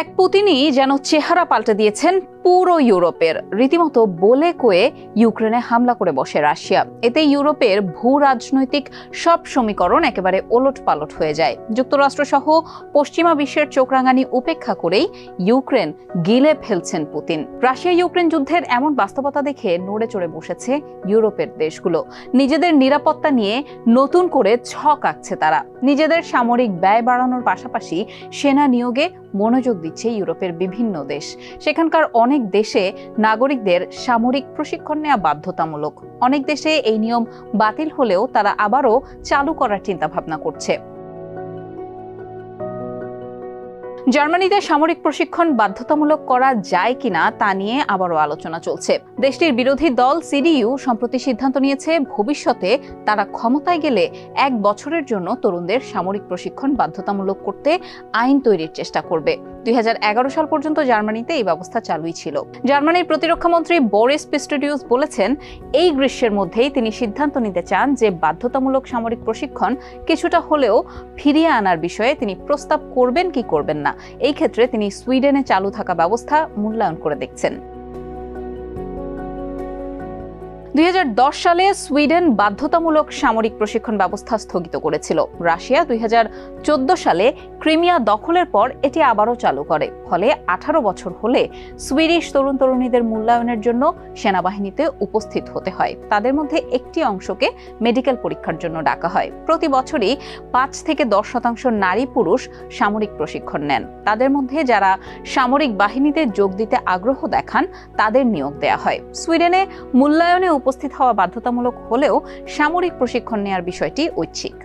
এক পুতিনই যেন চেহারা পাল্টে দিয়েছেন পুরো ইউরোপের। রীতিমতো বলে কয়ে ইউক্রেনে হামলা করে বসে রাশিয়া। এতে ইউরোপের ভূ রাজনৈতিক সব সমীকরণ একেবারে ওলটপালট হয়ে যায়। যুক্তরাষ্ট্র সহ পশ্চিমা বিশ্বের চোখরাঙানি উপেক্ষা করেই ইউক্রেন গিলে ফেলছেন পুতিন। রাশিয়া ইউক্রেন যুদ্ধের এমন বাস্তবতা দেখে নড়ে চড়ে বসেছে ইউরোপের দেশগুলো। নিজেদের নিরাপত্তা নিয়ে নতুন করে ছক আঁকছে তারা। নিজেদের সামরিক ব্যয় বাড়ানোর পাশাপাশি সেনা নিয়োগে মনোযোগ দিচ্ছে ইউরোপের বিভিন্ন দেশ। সেখানকার অনেক দেশে নাগরিকদের সামরিক প্রশিক্ষণ নেওয়া বাধ্যতামূলক। অনেক দেশে এই নিয়ম বাতিল হলেও তারা আবারও চালু করার চিন্তাভাবনা করছে। জার্মানিতে সামরিক প্রশিক্ষণ বাধ্যতামূলক করা যায় কিনা তা নিয়ে আবারও আলোচনা চলছে। দেশটির বিরোধী দল CDU সম্প্রতি সিদ্ধান্ত নিয়েছে ভবিষ্যতে তারা ক্ষমতায় গেলে 1 বছরের জন্য তরুণদের সামরিক প্রশিক্ষণ বাধ্যতামূলক করতে আইন তৈরির চেষ্টা করবে। 2011 সাল পর্যন্ত জার্মানিতে এই ব্যবস্থা চালুই ছিল। জার্মানির প্রতিরক্ষামন্ত্রী বরিস পিস্টোরিউস বলেছেন, এই গ্রীষ্মের মধ্যেই তিনি সিদ্ধান্ত নিতে চান যে বাধ্যতামূলক সামরিক প্রশিক্ষণ কিছুটা হলেও ফিরিয়ে আনার বিষয়ে তিনি প্রস্তাব করবেন কি করবেন না। এই ক্ষেত্রে তিনি সুইডেনে চালু থাকা ব্যবস্থা মূল্যায়ন করে দেখছেন। 2010 সালে সুইডেন বাধ্যতামূলক সামরিক প্রশিক্ষণ ব্যবস্থা স্থগিত করেছিল। রাশিয়া 2014 সালে ক্রিমিয়া দখলের পর এটি আবারও চালু করে। ফলে 18 বছর হলে সুইডিশ তরুণ তরুণীদের মূল্যায়নের জন্য সেনাবাহিনীতে উপস্থিত হতে হয়। তাদের মধ্যে একটি অংশকে মেডিকেল পরীক্ষার জন্য ডাকা হয়। প্রতি বছরই 5 থেকে 10% নারী পুরুষ সামরিক প্রশিক্ষণ নেন। তাদের মধ্যে যারা সামরিক বাহিনীতে যোগ দিতে আগ্রহ দেখান তাদের নিয়োগ দেওয়া হয়। সুইডেনে মূল্যায়নে উপস্থিত হওয়া বাধ্যতামূলক হলেও সামরিক প্রশিক্ষণ নেওয়ার বিষয়টি ঐচ্ছিক।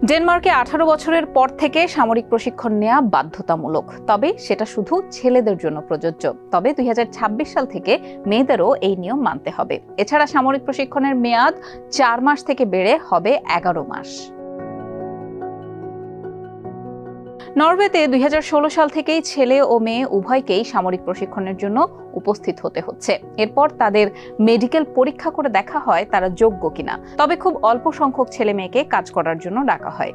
ডেনমার্কে 18 বছরের পর থেকে সামরিক প্রশিক্ষণ নেওয়া বাধ্যতামূলক, তবে সেটা শুধু ছেলেদের জন্য প্রযোজ্য। তবে 2026 সাল থেকে মেয়েদেরও এই নিয়ম মানতে হবে। এছাড়া সামরিক প্রশিক্ষণের মেয়াদ 4 মাস থেকে বেড়ে হবে 11 মাস। নরওয়েতে 2016 সাল থেকেই ছেলে ও মেয়ে উভয়কেই সামরিক প্রশিক্ষণের জন্য উপস্থিত হতে হচ্ছে। এরপর তাদের মেডিকেল পরীক্ষা করে দেখা হয় তারা যোগ্য কিনা। তবে খুব অল্প সংখ্যক ছেলে মেয়েকে কাজ করার জন্য ডাকা হয়।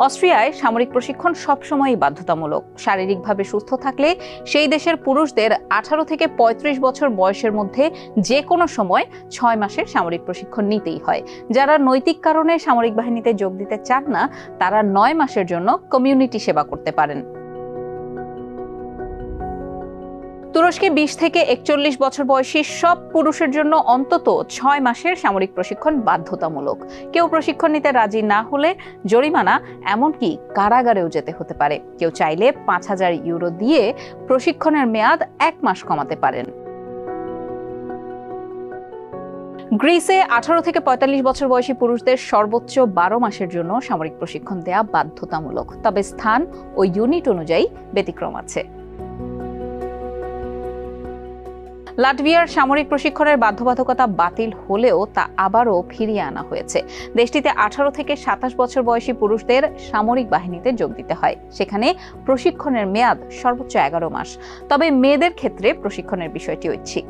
অস্ট্রিয়ায় সামরিক প্রশিক্ষণ সবসময়ই বাধ্যতামূলক। শারীরিকভাবে সুস্থ থাকলে সেই দেশের পুরুষদের 18 থেকে 35 বছর বয়সের মধ্যে যে কোনো সময় 6 মাসের সামরিক প্রশিক্ষণ নিতেই হয়। যারা নৈতিক কারণে সামরিক বাহিনীতে যোগ দিতে চান না তারা 9 মাসের জন্য কমিউনিটি সেবা করতে পারেন। তুরস্কে 20 থেকে 41 বছর বয়সী সব পুরুষের জন্য অন্তত 6 মাসের সামরিক প্রশিক্ষণ বাধ্যতামূলক। কেউ প্রশিক্ষণ নিতে রাজি না হলে জরিমানা, এমনকি কারাগারেও যেতে হতে পারে। কেউ চাইলে 5000 ইউরো দিয়ে প্রশিক্ষণের মেয়াদ 1 মাস কমাতে পারেন। গ্রিসে 18 থেকে 45 বছর বয়সী পুরুষদের সর্বোচ্চ 12 মাসের জন্য সামরিক প্রশিক্ষণ দেওয়া বাধ্যতামূলক। তবে স্থান ও ইউনিট অনুযায়ী ব্যতিক্রম আছে। লাটভিয়ার সামরিক প্রশিক্ষণের বাধ্যবাধকতা বাতিল হলেও তা আবারও ফিরিয়ে আনা হয়েছে। দেশটিতে 18 থেকে 27 বছর বয়সী পুরুষদের সামরিক বাহিনীতে যোগ দিতে হয়। সেখানে প্রশিক্ষণের মেয়াদ সর্বোচ্চ 11 মাস। তবে মেয়েদের ক্ষেত্রে প্রশিক্ষণের বিষয়টি ঐচ্ছিক।